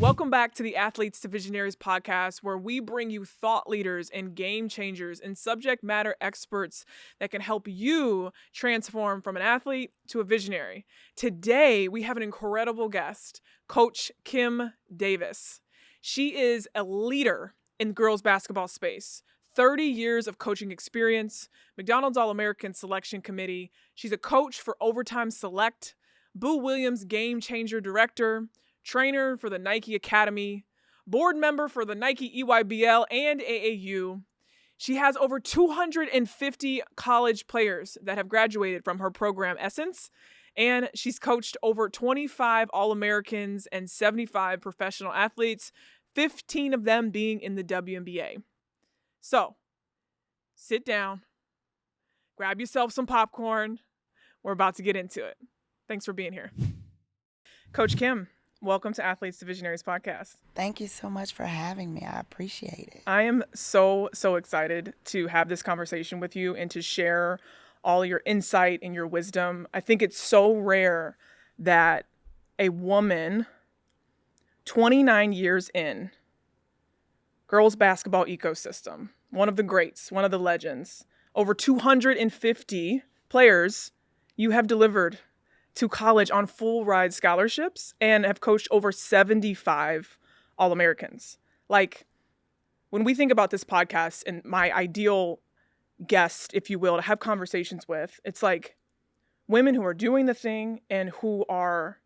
Welcome back to the Athletes to Visionaries podcast, where we bring you thought leaders and game changers and subject matter experts that can help you transform from an athlete to a visionary. Today, we have an incredible guest, Coach Kim Davis. She is a leader in girls basketball space. 30 years of coaching experience, McDonald's All-American Selection Committee. She's a coach for Overtime Select, Boo Williams Game Changer Director, trainer for the Nike Academy, board member for the Nike EYBL and AAU. She has over 250 college players that have graduated from her program Essence, and she's coached over 25 All-Americans and 75 professional athletes, 15 of them being in the WNBA. So, sit down, grab yourself some popcorn. We're about to get into it. Thanks for being here. Coach Kim, welcome to Athletes to Visionaries podcast. Thank you so much for having me. I appreciate it. I am so excited to have this conversation with you and to share all your insight and your wisdom. I think it's so rare that a woman, 29 years in, girls basketball ecosystem, one of the greats, one of the legends, over 250 players you have delivered to college on full ride scholarships and have coached over 75 All-Americans. Like, when we think about this podcast and my ideal guest, if you will, to have conversations with, it's like women who are doing the thing and who are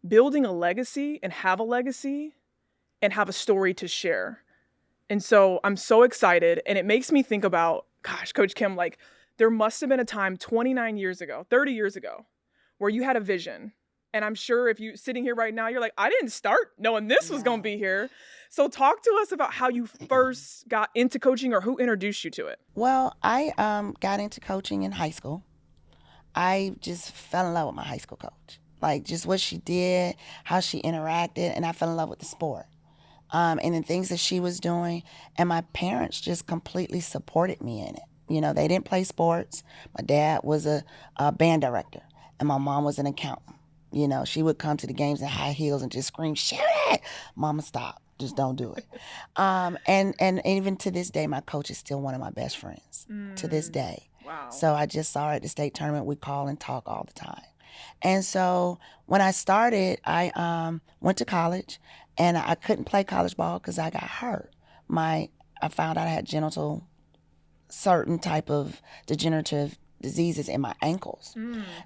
building a legacy and have a story to share. And so I'm so excited, and it makes me think about, gosh, Coach Kim, like, there must have been a time 29 years ago, 30 years ago, where you had a vision. And I'm sure if you sitting here right now, you're like, I didn't start knowing this was going to be here. So talk to us about how you first got into coaching or who introduced you to it. Well, I got into coaching in high school. I just fell in love with my high school coach. Like, just what she did, how she interacted, and I fell in love with the sport. And the things that she was doing. And my parents just completely supported me in it. You know, they didn't play sports. My dad was a band director, and my mom was an accountant. You know, she would come to the games in high heels and just scream, "Shoot it! Mama, stop. Just don't do it." And even to this day, my coach is still one of my best friends to this day. Wow. So I just saw her at the state tournament. We call and talk all the time. And so when I started, I went to college, and I couldn't play college ball because I got hurt. I found out I had certain type of degenerative diseases in my ankles.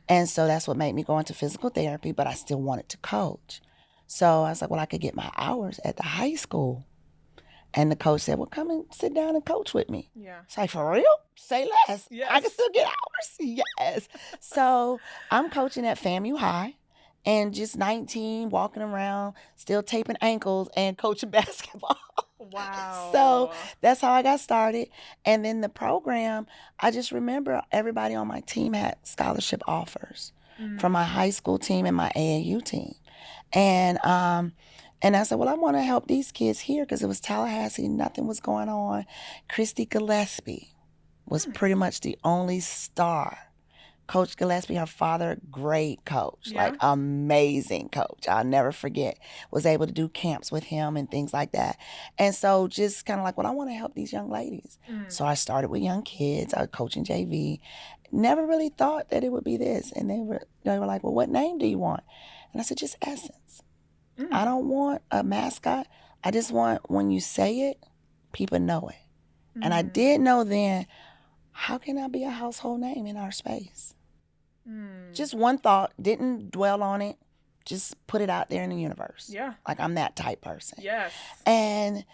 And so that's what made me go into physical therapy, but I still wanted to coach. So I was like, well, I could get my hours at the high school. And the coach said, well, come and sit down and coach with me. Yeah. It's like, for real? Say less. Yes. I can still get hours. Yes. So I'm coaching at FAMU High, and just 19, walking around, still taping ankles and coaching basketball. Wow. So that's how I got started. And then the program, I just remember everybody on my team had scholarship offers from my high school team and my AAU team. And I said, well, I want to help these kids here because it was Tallahassee, nothing was going on. Christy Gillespie was pretty much the only star. Coach Gillespie, her father, great coach, like amazing coach. I'll never forget. Was able to do camps with him and things like that. And so just kind of like, well, I want to help these young ladies. So I started with young kids. I was coaching JV. Never really thought that it would be this. And they were like, well, what name do you want? And I said, just Essence. I don't want a mascot. I just want, when you say it, people know it. And I did know then, how can I be a household name in our space? Just one thought, didn't dwell on it, just put it out there in the universe. Yeah. Like, I'm that type person. Yes. And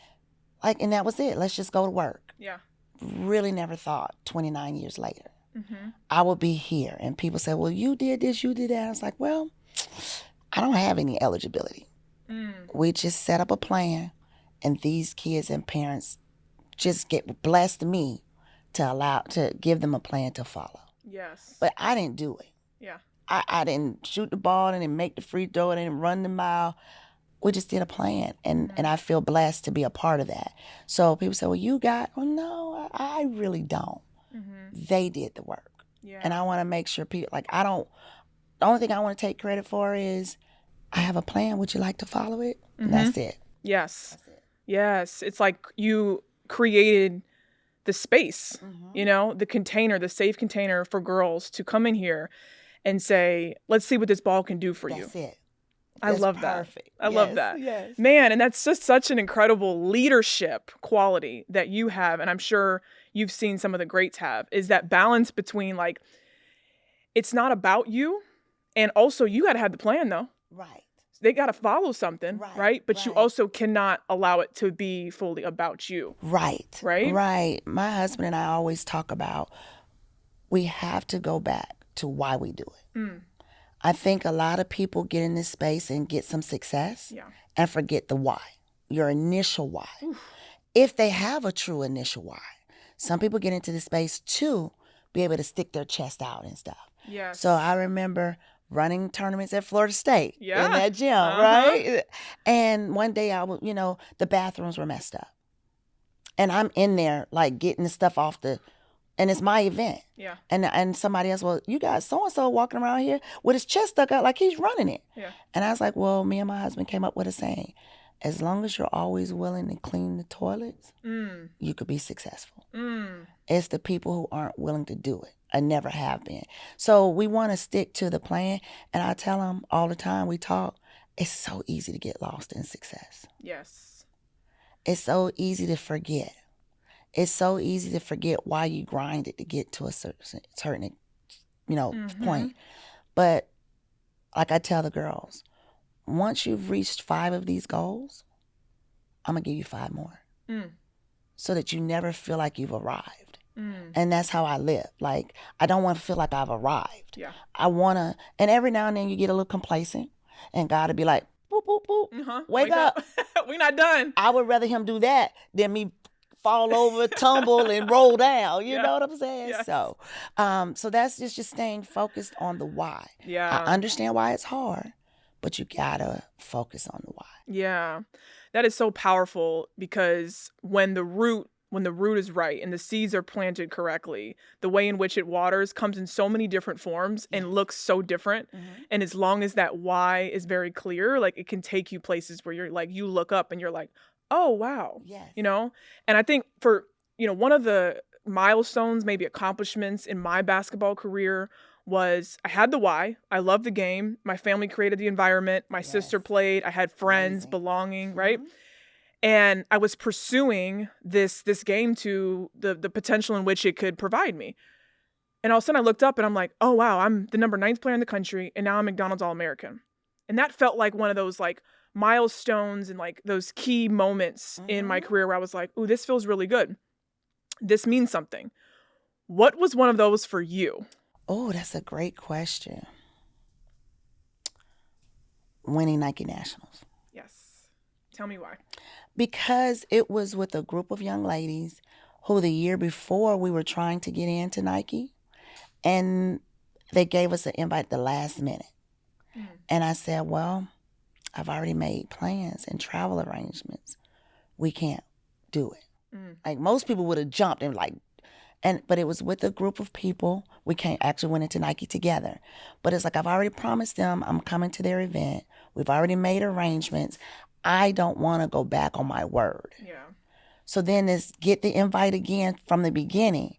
that was it. Let's just go to work. Yeah. Really never thought 29 years later I would be here. And people say, well, you did this, you did that. I was like, well, I don't have any eligibility. We just set up a plan, and these kids and parents just blessed me to give them a plan to follow. Yes. But I didn't do it. Yeah. I didn't shoot the ball, I didn't make the free throw, I didn't run the mile. We just did a plan, and I feel blessed to be a part of that. So people say, well, you got, well, no, I really don't. They did the work. Yeah. And I want to make sure people, the only thing I want to take credit for is I have a plan. Would you like to follow it? And that's it. Yes. Yes. It's like you created the space, you know, the container, the safe container for girls to come in here and say, let's see what this ball can do for you. That's it. I That's love perfect. that. I love that. Yes. Man, and that's just such an incredible leadership quality that you have. And I'm sure you've seen some of the greats have, is that balance between like, it's not about you. And also you got to have the plan though. Right. They got to follow something, right? But you also cannot allow it to be fully about you. Right. Right? Right. My husband and I always talk about we have to go back to why we do it. I think a lot of people get in this space and get some success and forget the why, your initial why. If they have a true initial why. Some people get into this space to be able to stick their chest out and stuff. Yes. So I remember running tournaments at Florida State in that gym, right? And one day the bathrooms were messed up. And I'm in there like getting the stuff off and it's my event. Yeah. And somebody else, well, you got so-and-so walking around here with his chest stuck out like he's running it. Yeah. And I was like, well, me and my husband came up with a saying, as long as you're always willing to clean the toilets, you could be successful. It's the people who aren't willing to do it. I never have been. So we want to stick to the plan. And I tell them all the time we talk, it's so easy to get lost in success. Yes. It's so easy to forget. It's so easy to forget why you grinded to get to a certain point. But like I tell the girls, once you've reached 5 of these goals, I'm going to give you 5 more. So that you never feel like you've arrived. And that's how I live. Like, I don't want to feel like I've arrived. Yeah. I want to, and every now and then you get a little complacent and God will be like, boop, boop, boop, wake up. We're not done. I would rather him do that than me fall over, tumble, and roll down. You know what I'm saying? Yes. So that's just staying focused on the why. Yeah. I understand why it's hard, but you gotta focus on the why. Yeah. That is so powerful because when the root is right and the seeds are planted correctly, the way in which it waters comes in so many different forms and looks so different. And as long as that why is very clear, like it can take you places where you're like, you look up and you're like, oh, wow. Yes. You know? And I think for, one of the milestones, maybe accomplishments in my basketball career was I had the why. I love the game. My family created the environment. My sister played. I had friends, belonging, right? And I was pursuing this game to the potential in which it could provide me. And all of a sudden I looked up and I'm like, oh, wow, I'm the number 9th player in the country. And now I'm McDonald's All-American. And that felt like one of those like milestones and like those key moments in my career where I was like, ooh, this feels really good. This means something. What was one of those for you? Oh, that's a great question. Winning Nike Nationals. Yes. Tell me why. Because it was with a group of young ladies who the year before we were trying to get into Nike, and they gave us an invite at the last minute. And I said, well, I've already made plans and travel arrangements. We can't do it. Like most people would have jumped and but it was with a group of people. We actually went into Nike together. But it's like, I've already promised them I'm coming to their event. We've already made arrangements. I don't want to go back on my word. Yeah. So then it's get the invite again from the beginning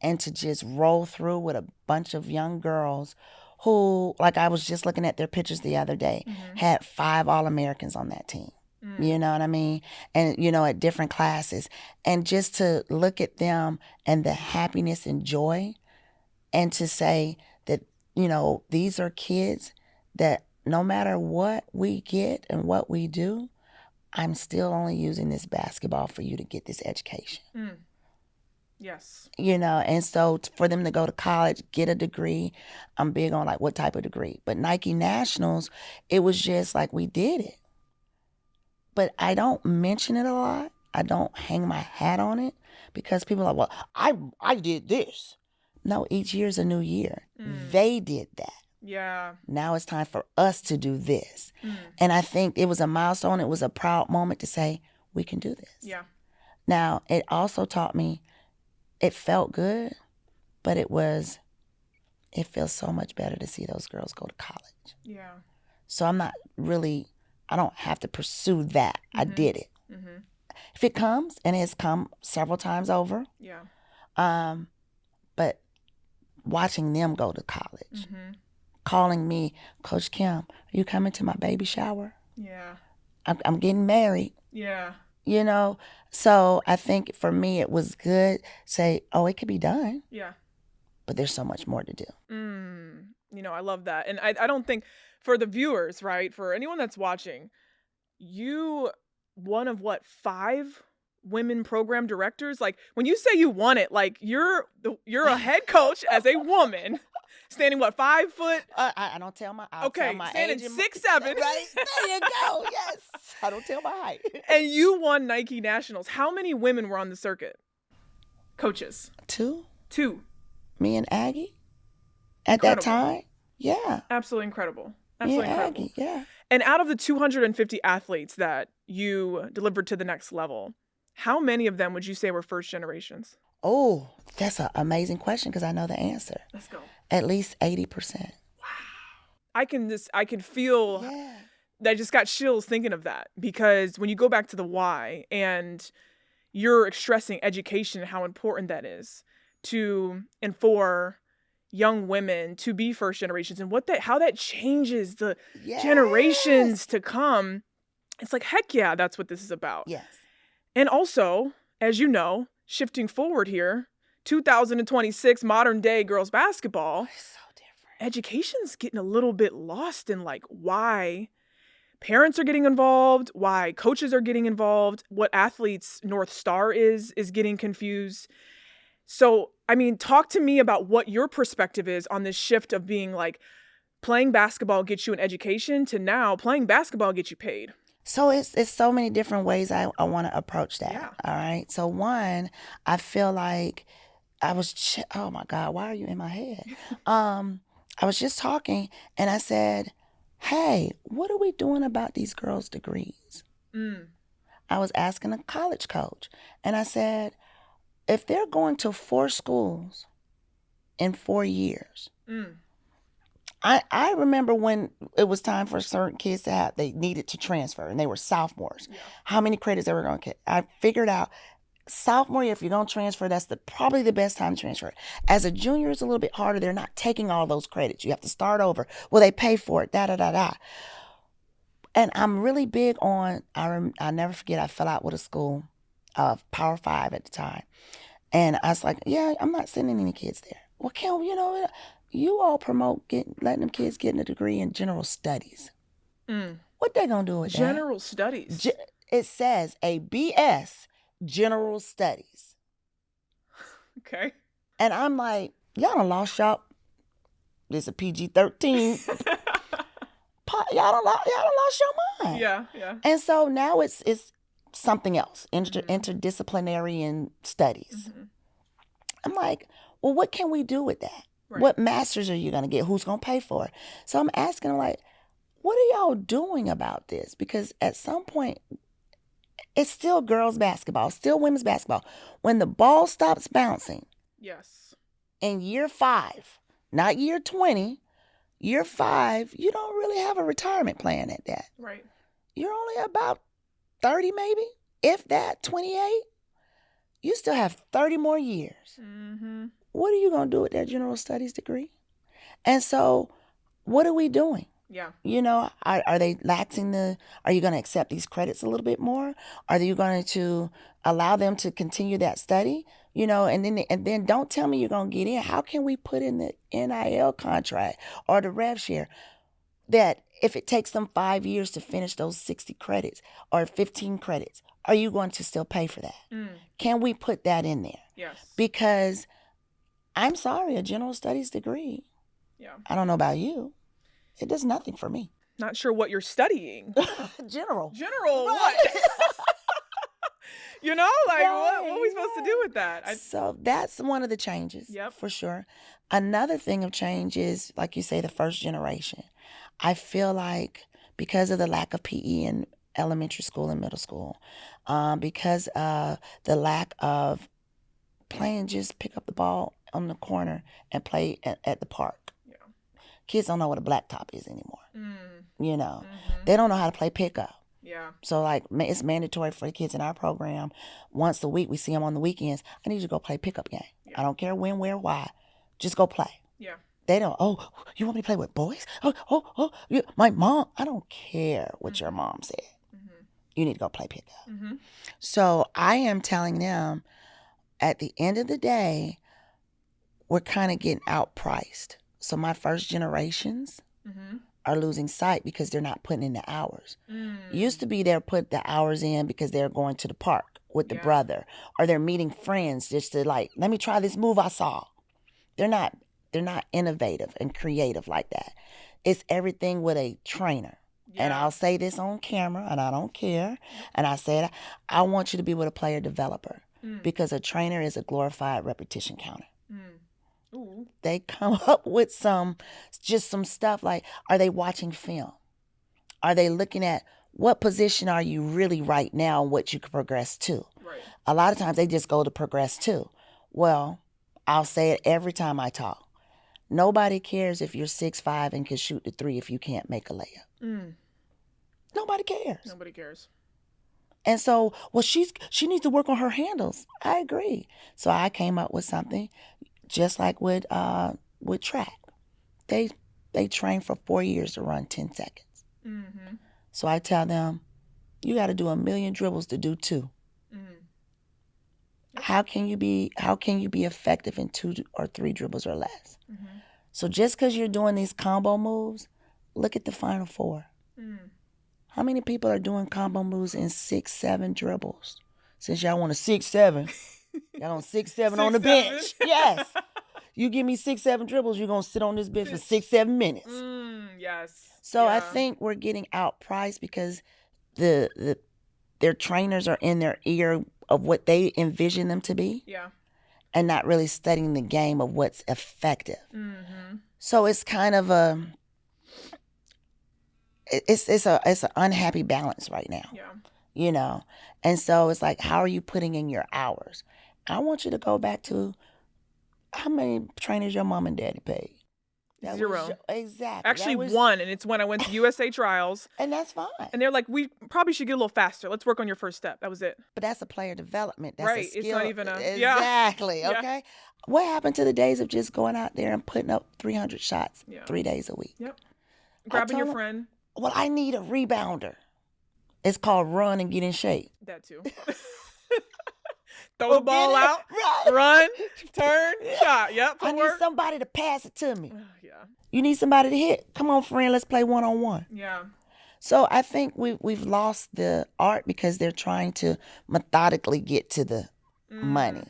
and to just roll through with a bunch of young girls who, like I was just looking at their pictures the other day, had 5 All-Americans on that team. You know what I mean? And, at different classes. And just to look at them and the happiness and joy and to say that, these are kids that no matter what we get and what we do, I'm still only using this basketball for you to get this education. Yes. And so for them to go to college, get a degree, I'm big on like what type of degree. But Nike Nationals, it was just like we did it. But I don't mention it a lot. I don't hang my hat on it because people are like, well, I did this. No, each year's a new year. They did that. Yeah. Now it's time for us to do this. And I think it was a milestone. It was a proud moment to say, we can do this. Yeah. Now, it also taught me, it felt good, but it feels so much better to see those girls go to college. Yeah. So I don't have to pursue that. I did it. Mm-hmm. If it comes, and it's come several times over. Yeah. But watching them go to college, Mm-hmm. calling me, Coach Kim, are you coming to my baby shower? Yeah. I'm getting married. Yeah. You know, so I think for me it was good. Say, oh, it could be done. Yeah. But there's so much more to do. You know, I love that. And I don't think for the viewers, right, for anyone that's watching, you one of 5 women program directors? Like, when you say you won it, like, you're a head coach as a woman, standing 5 foot? I don't tell my I'll tell my standing age 6'7". Right there you go. Yes, I don't tell my height. And you won Nike Nationals. How many women were on the circuit? Coaches. 2. Me and Aggie. At that time, yeah. Absolutely incredible. Absolutely incredible. Aggie, yeah. And out of the 250 athletes that you delivered to the next level, how many of them would you say were first generations? Oh, that's an amazing question because I know the answer. Let's go. At least 80%. Wow. I can feel that I just got chills thinking of that, because when you go back to the why and you're stressing education and how important that is and for young women to be first generations, and how that changes the generations to come. It's like, heck yeah, that's what this is about. Yes. And also, as you know, shifting forward here, 2026 modern day girls basketball, so different. Education's getting a little bit lost in like why parents are getting involved, why coaches are getting involved, what athletes' North Star is getting confused. So, I mean, talk to me about what your perspective is on this shift of being like, playing basketball gets you an education to now playing basketball gets you paid. So it's so many different ways I want to approach that. Yeah. All right. So one, I feel like oh my God, why are you in my head? I was just talking and I said, hey, what are we doing about these girls' degrees? I was asking a college coach and I said, if they're going to 4 schools in 4 years, I remember when it was time for certain kids they needed to transfer and they were sophomores. Yeah. How many credits they were going to get. I figured out sophomore year, if you're going to transfer, that's probably the best time to transfer. As a junior, it's a little bit harder. They're not taking all those credits. You have to start over. Will they pay for it? And I'm really big on, I'll never forget, I fell out with a school of Power 5 at the time. And I was like, yeah, I'm not sending any kids there. Well, Kim, you all promote letting them kids getting a degree in general studies. What they gonna do with that? General studies. It says a BS general studies. Okay. And I'm like, y'all done lost y'all. This is a PG-13. y'all done lost your mind. Yeah. And so now it's something else, interdisciplinary in studies. I'm like, well, what can we do with that? Right. What masters are you going to get? Who's going to pay for it? So I'm asking them, like, what are y'all doing about this? Because at some point, it's still girls basketball, still women's basketball. When the ball stops bouncing, yes, in year 5, not year 20, year 5, you don't really have a retirement plan at that. Right. You're only about 30 maybe, if that, 28. You still have 30 more years. What are you going to do with that general studies degree? And so what are we doing? Yeah. Are they laxing are you going to accept these credits a little bit more? Are you going to allow them to continue that study? And then don't tell me you're going to get in. How can we put in the NIL contract or the rev share that if it takes them 5 years to finish those 60 credits or 15 credits, are you going to still pay for that? Can we put that in there? Yes. Because I'm sorry, a general studies degree, I don't know about you, it does nothing for me. Not sure what you're studying. General. What? What are we supposed to do with that? So that's one of the changes, for sure. Another thing of change is, like you say, the first generation. I feel like because of the lack of PE in elementary school and middle school, because of the lack of playing, just pick up the ball on the corner and play at the park. Kids don't know what a blacktop is anymore. You know, Mm-hmm. they don't know how to play pickup. Yeah. So like it's mandatory for the kids in our program. Once a week, we see them on the weekends. I need you to go play pickup game. Yeah. I don't care when, where, why. Just go play. Yeah. They don't, oh, you want me to play with boys? Oh, my mom. I don't care what your mom said. Mm-hmm. You need to go play pickup. Mm-hmm. So I am telling them at the end of the day, we're kind of getting outpriced. So my first generations Mm-hmm. are losing sight because they're not putting in the hours. Mm. Used to be they're put the hours in because they're going to the park with the Yeah. brother, or they're meeting friends just to like, let me try this move I saw. They're not innovative and creative like that. It's everything with a trainer. Yeah. And I'll say this on camera, and I don't care. And I said, I want you to be with a player developer because a trainer is a glorified repetition counter. Ooh. They come up with some stuff like, are they watching film? Are they looking at what position are you really right now and what you can progress to? Right. A lot of times they just go to progress to. Well, I'll say it every time I talk. Nobody cares if you're 6'5" and can shoot the 3 if you can't make a layup. Nobody cares. Nobody cares. And so, well, she needs to work on her handles. I agree. So I came up with something just like with track. They train for 4 years to run 10 seconds. Mm-hmm. So I tell them, you got to do 1 million dribbles to do 2. How can you be effective in 2 or 3 dribbles or less? Mm-hmm. So just because you're doing these combo moves, look at the Final Four. How many people are doing combo moves in 6-7 dribbles? Since y'all want a 6-7, y'all on 6-7 on the bench. Yes. You give me 6-7 dribbles, you're going to sit on this bench for 6-7 minutes. Yes. So I think we're getting outpriced because their trainers are in their ear of what they envision them to be. Yeah. And not really studying the game of what's effective. Mm-hmm. So it's kind of it's an unhappy balance right now. Yeah. You know? And so it's like, how are you putting in your hours? I want you to go back to how many trainers your mom and daddy paid? Zero. Exactly. Actually, 1, and it's when I went to USA trials. And that's fine. And they're like, we probably should get a little faster. Let's work on your first step. That was it. But that's a player development. That's right. a skill. It's not even a... Exactly. Yeah. Okay. What happened to the days of just going out there and putting up 300 shots 3 days a week? Yep. Grabbing your friend. Well, I need a rebounder. It's called run and get in shape. That too. Throw the ball out, right. Run, turn, shot. Yep. I need somebody to pass it to me. Yeah. You need somebody to hit. Come on, friend, let's play one-on-one. Yeah. So I think we've lost the art because they're trying to methodically get to the money.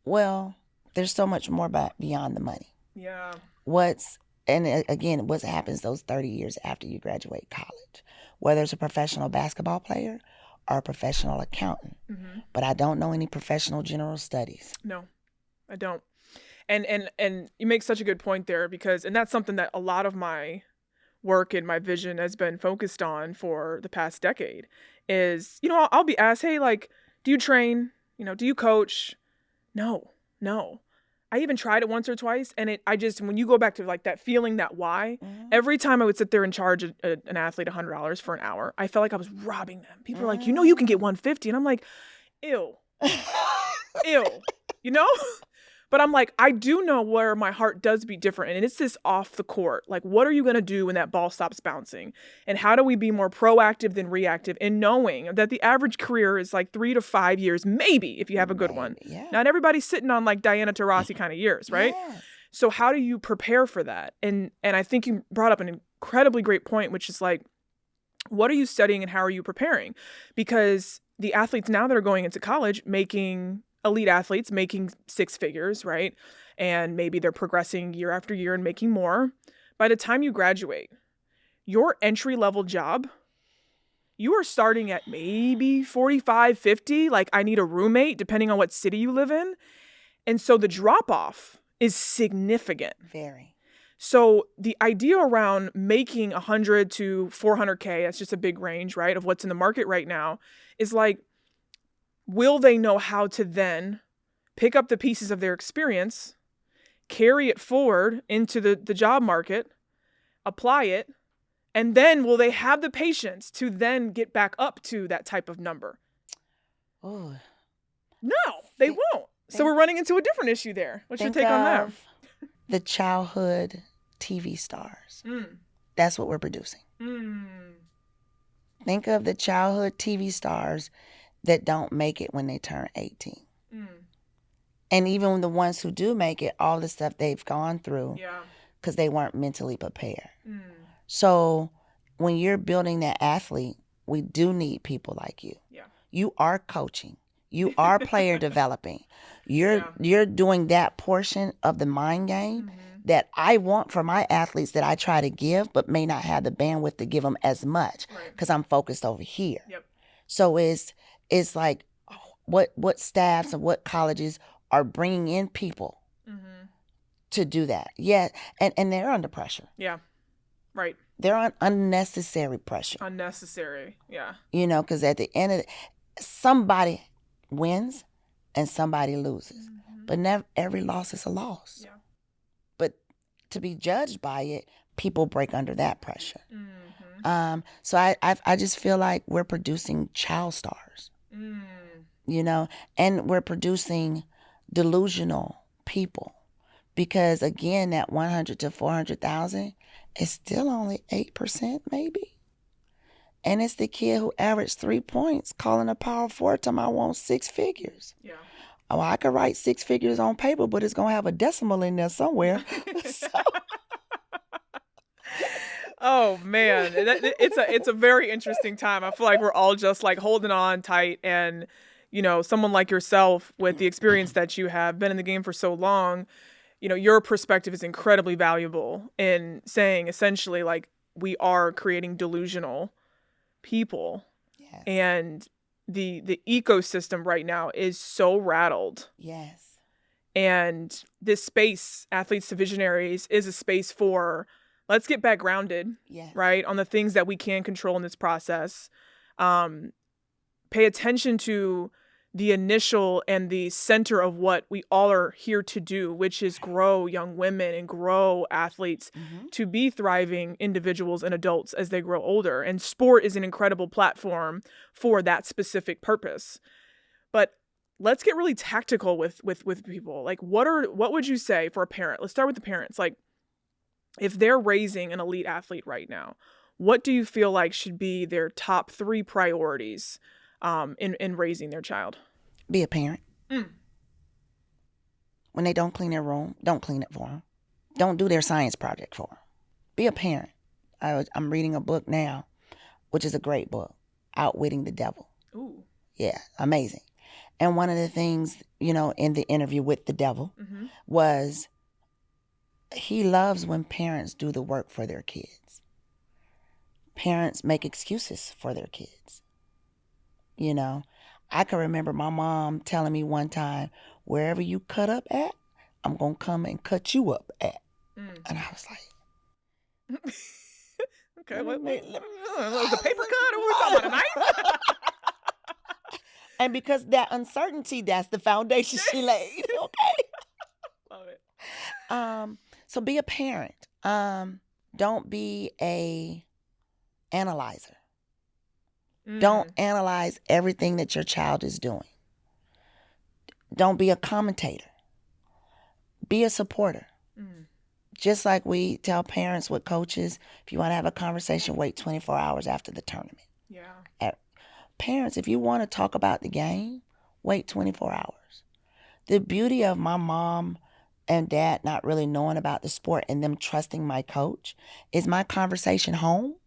Well, there's so much more beyond the money. Yeah. What happens those 30 years after you graduate college? Whether it's a professional basketball player or a professional accountant. But I don't know any professional general studies. No, I don't. And you make such a good point there and that's something that a lot of my work and my vision has been focused on for the past decade is, I'll be asked, hey, like, do you train? Do you coach? No. I even tried it once or twice. And when you go back to like that feeling, that why, every time I would sit there and charge an athlete $100 for an hour, I felt like I was robbing them. People are like, you can get $150. And I'm like, ew, But I'm like, I do know where my heart does beat different. And it's this off the court. Like, what are you going to do when that ball stops bouncing? And how do we be more proactive than reactive in knowing that the average career is like 3 to 5 years, maybe if you have a good one. Yeah. Not everybody's sitting on like Diana Taurasi kind of years, right? Yes. So how do you prepare for that? And I think you brought up an incredibly great point, which is like, what are you studying and how are you preparing? Because the athletes now that are going into college elite athletes making 6 figures, right? And maybe they're progressing year after year and making more. By the time you graduate, your entry-level job, you are starting at maybe 45, 50. Like, I need a roommate, depending on what city you live in. And so the drop-off is significant. Very. So the idea around making 100 to 400K, that's just a big range, right, of what's in the market right now, is like, will they know how to then pick up the pieces of their experience, carry it forward into the job market, apply it, and then will they have the patience to then get back up to that type of number? Oh, No, they won't. So we're running into a different issue there. What's your take on that? The childhood TV stars. That's what we're producing. Think of the childhood TV stars that don't make it when they turn 18. And even the ones who do make it, all the stuff they've gone through because they weren't mentally prepared. So when you're building that athlete, we do need people like you. You are coaching. You are player developing. You're doing that portion of the mind game that I want for my athletes that I try to give, but may not have the bandwidth to give them as much because I'm focused over here. So it's like what staffs and what colleges are bringing in people to do that. Yeah, and they're under pressure. Yeah, right. They're on unnecessary pressure. Unnecessary, yeah. You know, because at the end of it, somebody wins and somebody loses. But never every loss is a loss. Yeah. But to be judged by it, people break under that pressure. So I just feel like we're producing child stars. You know, and we're producing delusional people. Because again, that 100 to 400,000 is still only 8% maybe. And it's the kid who averaged 3 points calling a power forward time I want 6 figures. Yeah. Oh, I could write 6 figures on paper, but it's going to have a decimal in there somewhere. Oh, man. It's a very interesting time. I feel like we're all just like holding on tight. And, you know, someone like yourself with the experience that you have been in the game for so long, you know, your perspective is incredibly valuable in saying essentially like we are creating delusional people. Yes. And the ecosystem right now is so rattled. Yes. And this space, Athletes to Visionaries, is a space for let's get back grounded, right, on the things that we can control in this process. Pay attention to the initial and the center of what we all are here to do, which is grow young women and grow athletes to be thriving individuals and adults as they grow older. And sport is an incredible platform for that specific purpose. But let's get really tactical with people. Like, what would you say for a parent? Let's start with the parents. Like, if they're raising an elite athlete right now, what do you feel like should be their top 3 priorities in raising their child? Be a parent. When they don't clean their room, don't clean it for them. Don't do their science project for them. Be a parent. I'm reading a book now, which is a great book, Outwitting the Devil. Ooh. Yeah, amazing. And one of the things, you know, in the interview with the devil was he loves when parents do the work for their kids. Parents make excuses for their kids. You know, I can remember my mom telling me one time, wherever you cut up at, I'm going to come and cut you up at. And I was like, okay, was it a paper cut or what? Talking about a knife? And because that uncertainty, that's the foundation she laid. Okay. Love it. So be a parent. Don't be a analyzer. Don't analyze everything that your child is doing. Don't be a commentator. Be a supporter. Just like we tell parents with coaches, if you want to have a conversation, wait 24 hours after the tournament. Yeah. Parents, if you want to talk about the game, wait 24 hours. The beauty of my mom and dad not really knowing about the sport and them trusting my coach is my conversation home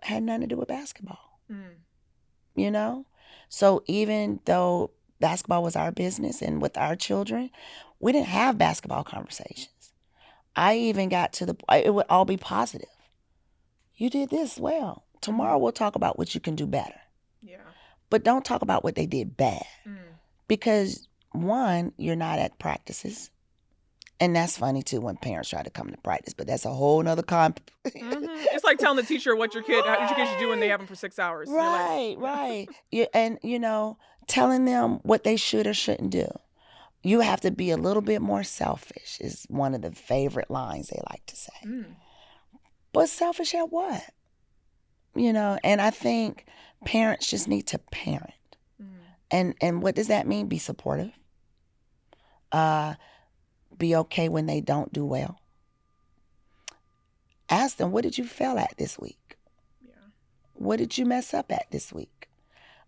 had nothing to do with basketball. You know? So even though basketball was our business and with our children, we didn't have basketball conversations. I even got to it would all be positive. You did this well. Tomorrow we'll talk about what you can do better. Yeah. But don't talk about what they did bad. Because one, you're not at practices. And that's funny too when parents try to come to practice, but that's a whole nother It's like telling the teacher what your kid should do when they have them for 6 hours. Right, right. And, you know, telling them what they should or shouldn't do. You have to be a little bit more selfish is one of the favorite lines they like to say. But selfish at what? You know, and I think parents just need to parent. And what does that mean? Be supportive. Be okay when they don't do well. Ask them, what did you fail at this week? Yeah. What did you mess up at this week?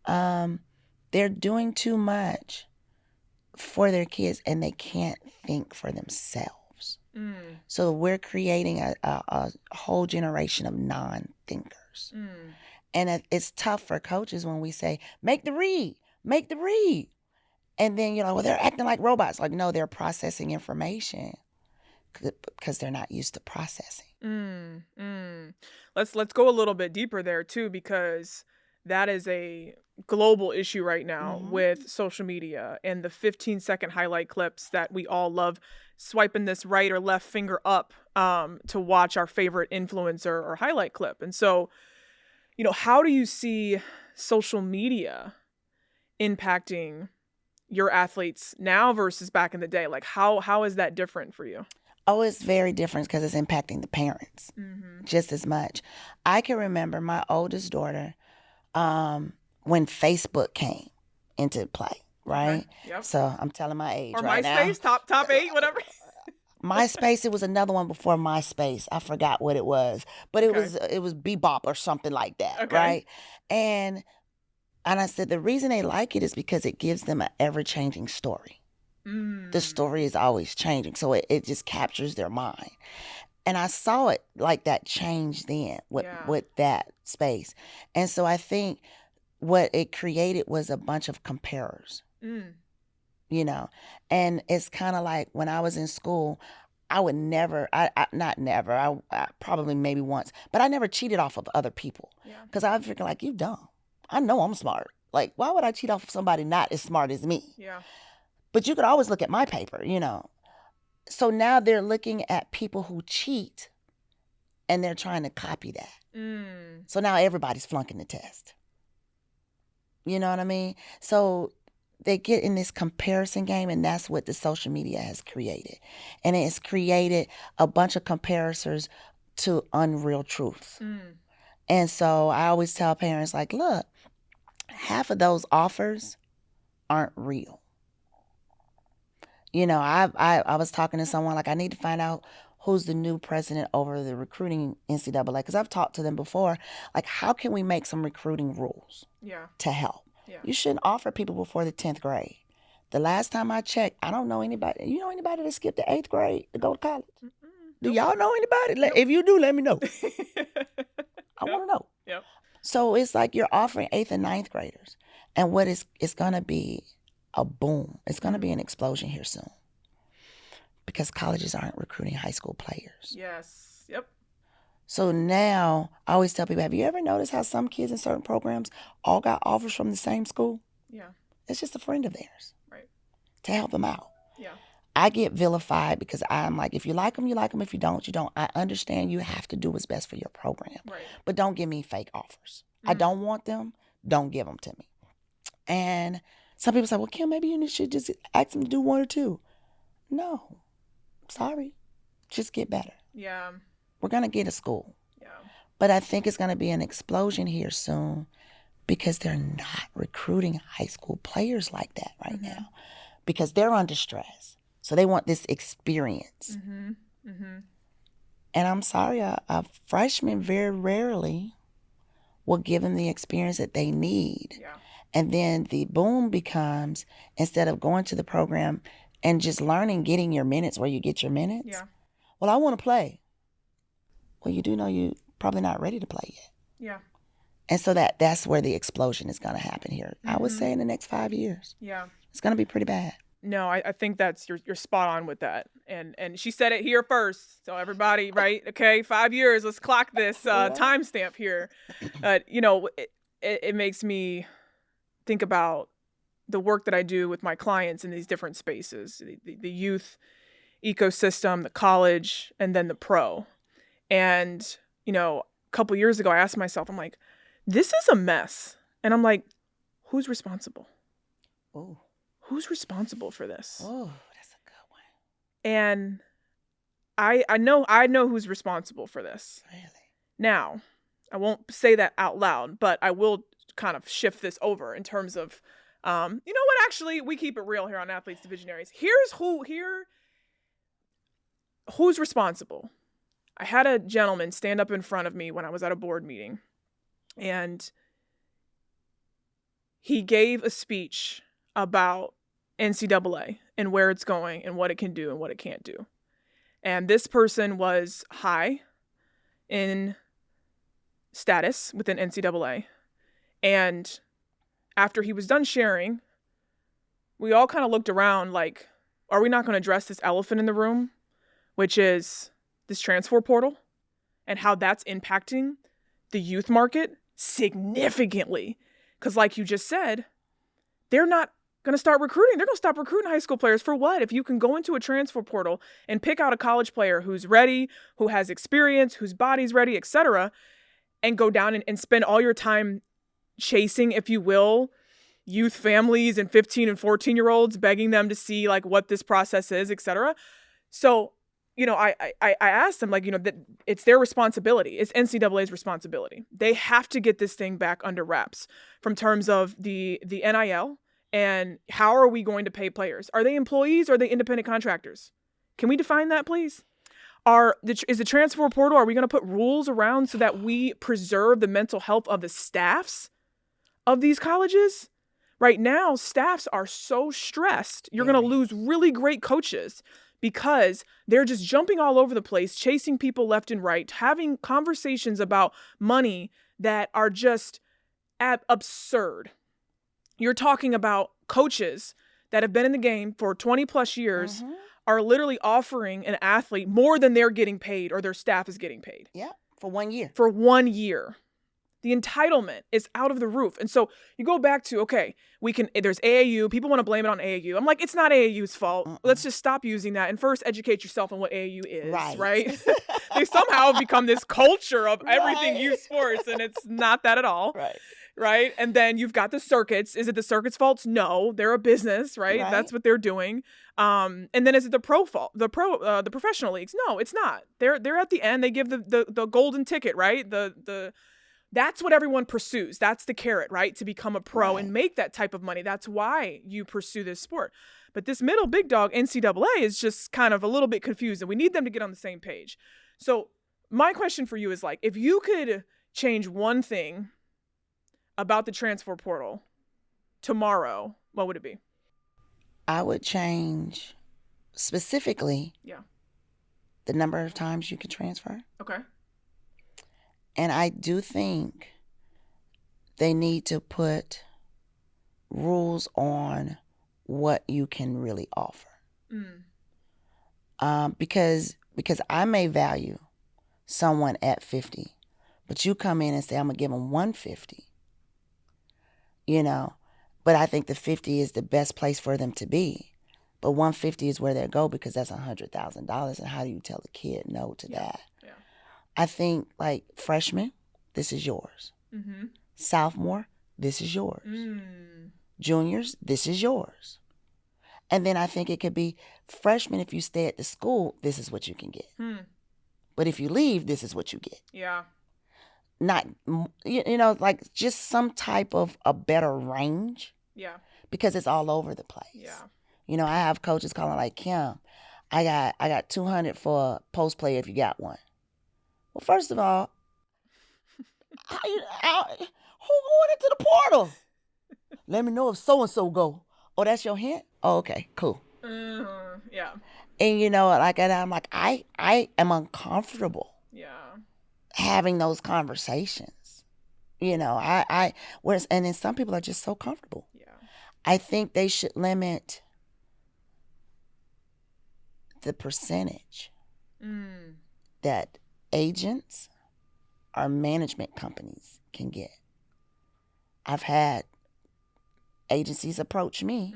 They're doing too much for their kids and they can't think for themselves. So we're creating a whole generation of non-thinkers. And it's tough for coaches when we say, make the read. And then, well, they're acting like robots. Like, no, they're processing information because they're not used to processing. Let's go a little bit deeper there too, because that is a global issue right now with social media and the 15-second highlight clips that we all love swiping this right or left finger up to watch our favorite influencer or highlight clip. And so, how do you see social media impacting your athletes now versus back in the day? Like, how is that different for you? Oh, it's very different because it's impacting the parents just as much. I can remember my oldest daughter when Facebook came into play, right? Okay. Yep. So I'm telling my age or right MySpace, now. top 8, whatever. MySpace, it was another one before MySpace. I forgot what it was, but it was Bebop or something like that, right? And I said the reason they like it is because it gives them an ever-changing story. The story is always changing, so it just captures their mind. And I saw it like that change then with that space. And so I think what it created was a bunch of comparers, and it's kind of like when I was in school, I would never, I probably maybe once, but I never cheated off of other people because I was freaking like, you dumb. I know I'm smart. Like, why would I cheat off of somebody not as smart as me? Yeah. But you could always look at my paper, So now they're looking at people who cheat and they're trying to copy that. So now everybody's flunking the test. You know what I mean? So they get in this comparison game, and that's what the social media has created. And it's created a bunch of comparisons to unreal truths. And so I always tell parents, like, look, half of those offers aren't real. I was talking to someone, like, I need to find out who's the new president over the recruiting NCAA, because I've talked to them before, like, how can we make some recruiting rules to help? You shouldn't offer people before the 10th grade. The last time I checked, I don't know anybody. You know anybody that skipped the 8th grade to go to college? Do y'all know anybody? If you do, let me know. I want to know. Yep. So it's like you're offering 8th and 9th graders. And what it's going to be a boom. It's going to be an explosion here soon. Because colleges aren't recruiting high school players. Yes. Yep. So now I always tell people, have you ever noticed how some kids in certain programs all got offers from the same school? Yeah. It's just a friend of theirs. Right. To help them out. Yeah. I get vilified because I'm like, if you like them, you like them. If you don't, you don't. I understand you have to do what's best for your program. Right. But don't give me fake offers. I don't want them. Don't give them to me. And some people say, well, Kim, maybe you should just ask them to do 1 or 2. No. Sorry. Just get better. Yeah. We're going to get a school. Yeah. But I think it's going to be an explosion here soon because they're not recruiting high school players like that right now because they're under stress. So they want this experience. And I'm sorry, a freshman very rarely will give them the experience that they need. Yeah. And then the boom becomes, instead of going to the program and just learning, getting your minutes where you get your minutes. Yeah. Well, I want to play. Well, you do know you're probably not ready to play yet. Yeah. And so that's where the explosion is going to happen here. I would say in the next 5 years. Yeah. It's going to be pretty bad. No, I think that's you're spot on with that. And she said it here first. So everybody, right? Okay, 5 years. Let's clock this timestamp here. It makes me think about the work that I do with my clients in these different spaces, the youth ecosystem, the college, and then the pro. And, a couple years ago, I asked myself, I'm like, this is a mess. And I'm like, who's responsible? Oh. Who's responsible for this? Oh, that's a good one. And I know who's responsible for this. Really? Now, I won't say that out loud, but I will kind of shift this over in terms of, you know what? Actually, we keep it real here on Athletes to Visionaries. Who's responsible. I had a gentleman stand up in front of me when I was at a board meeting, and he gave a speech about NCAA and where it's going and what it can do and what it can't do. And this person was high in status within NCAA. And after he was done sharing, we all kind of looked around like, are we not going to address this elephant in the room, which is this transfer portal and how that's impacting the youth market significantly? Because like you just said, they're not going to start recruiting. They're going to stop recruiting high school players for what? If you can go into a transfer portal and pick out a college player who's ready, who has experience, whose body's ready, etc., and go down and spend all your time chasing, if you will, youth families and 15 and 14-year-olds, begging them to see like what this process is, etc. So, you know, I asked them, like, you know, that it's their responsibility. It's NCAA's responsibility. They have to get this thing back under wraps from terms of the NIL and how are we going to pay players? Are they employees or are they independent contractors? Can we define that, please? Is the transfer portal, are we going to put rules around so that we preserve the mental health of the staffs of these colleges? Right now, staffs are so stressed. You're going to lose really great coaches because they're just jumping all over the place, chasing people left and right, having conversations about money that are just absurd. You're talking about coaches that have been in the game for 20 plus years are literally offering an athlete more than they're getting paid or their staff is getting paid. Yeah, for 1 year. For 1 year. The entitlement is out of the roof. And so you go back to, okay, there's AAU. People want to blame it on AAU. I'm like, it's not AAU's fault. Let's just stop using that and first educate yourself on what AAU is, right? They somehow have become this culture of everything youth sports, and it's not that at all. Right? And then you've got the circuits. Is it the circuits' fault? No, they're a business, right? That's what they're doing. And then is it the the professional leagues? No, it's not. They're at the end. They give the golden ticket, right? That's what everyone pursues. That's the carrot, right? To become a pro and make that type of money. That's why you pursue this sport. But this middle big dog, NCAA, is just kind of a little bit confused, and we need them to get on the same page. So my question for you is, like, if you could change one thing about the transfer portal tomorrow, what would it be? I would change specifically the number of times you can transfer. Okay. And I do think they need to put rules on what you can really offer. Because I may value someone at 50, but you come in and say, I'm going to give them 150. You know, but I think the 50 is the best place for them to be. But 150 is where they go because that's $100,000. And how do you tell a kid no to that? Yeah. I think, like, freshman, this is yours. Sophomore, this is yours. Juniors, this is yours. And then I think it could be freshman, if you stay at the school, this is what you can get. But if you leave, this is what you get. Yeah. Not, you know, like just some type of a better range. Yeah. Because it's all over the place. Yeah. You know, I have coaches calling like, Kim, I got 200 for a post play if you got one. Well, first of all, who going into the portal? Let me know if so-and-so go. Oh, that's your hint? Oh, okay, cool. Yeah. And you know, like, I'm like, I am uncomfortable. Yeah. Having those conversations, you know, and then some people are just so comfortable. Yeah. I think they should limit the percentage that agents or management companies can get. I've had agencies approach me.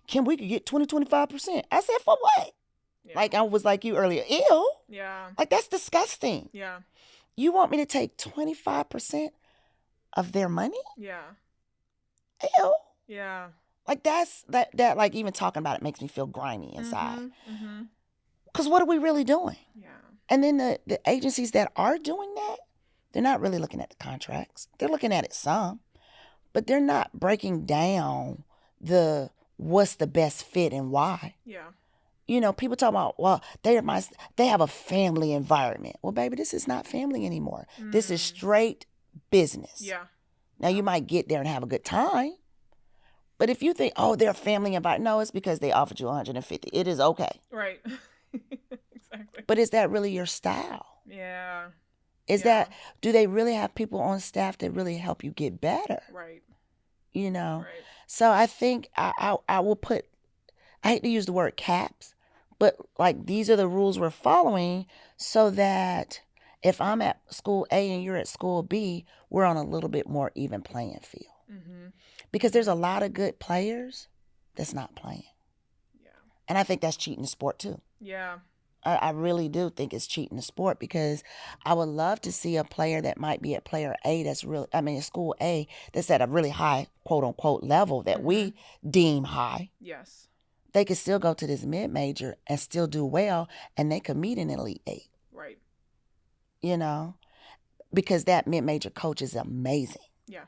Can we get 20-25%? I said, for what? Yeah. Like, I was like you earlier, ew. Yeah. Like, that's disgusting. Yeah. You want me to take 25% of their money? Yeah. Ew. Yeah. Like, that like, even talking about it makes me feel grimy inside. Because what are we really doing? Yeah. And then the agencies that are doing that, They're not really looking at the contracts. They're looking at it some, but they're not breaking down what's the best fit and why. Yeah. You know, people talk about, well, they have a family environment. Well, baby, this is not family anymore. This is straight business. Yeah. Now, you might get there and have a good time, but if you think, oh, they're a family environment, no, it's because they offered you 150. It is okay. Right. Exactly. But is that really your style? Yeah. Do they really have people on staff that really help you get better? Right. You know? Right. So I think I will put, I hate to use the word caps, but like these are the rules we're following so that if I'm at school A and you're at school B, we're on a little bit more even playing field. Mm-hmm. Because there's a lot of good players that's not playing. Yeah. And I think that's cheating the sport too. Yeah. I really do think it's cheating the sport, because I would love to see a player that might be at player A school A that's at a really high, quote unquote, level that we deem high. Yes. They could still go to this mid-major and still do well, and they could meet an Elite Eight. Right. You know, because that mid-major coach is amazing. Yeah.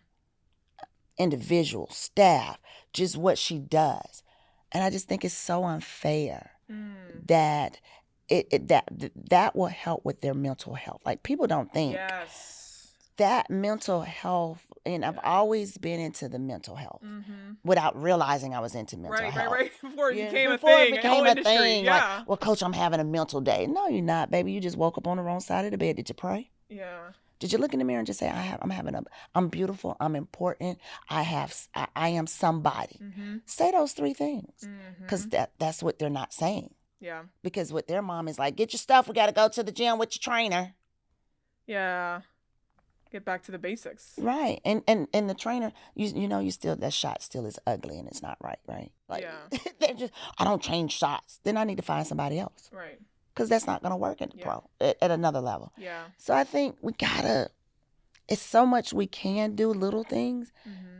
Individual, staff, just what she does. And I just think it's so unfair that that will help with their mental health. Like, people don't think that mental health, and I've always been into the mental health without realizing I was into mental health. Right. Before it became Before a it became a thing. Yeah. Like, well, coach, I'm having a mental day. No, you're not, baby. You just woke up on the wrong side of the bed. Did you pray? Yeah. Did you look in the mirror and just say, I'm beautiful, I'm important, I am somebody. Say those three things, because that's what they're not saying. Yeah. Because what their mom is like, get your stuff, we got to go to the gym with your trainer. Yeah. Get back to the basics. Right. And the trainer, you still, that shot still is ugly and it's not right? Like, they're just, I don't change shots. Then I need to find somebody else. Right. Because that's not going to work in the pro at another level. Yeah. So I think it's so much we can do, little things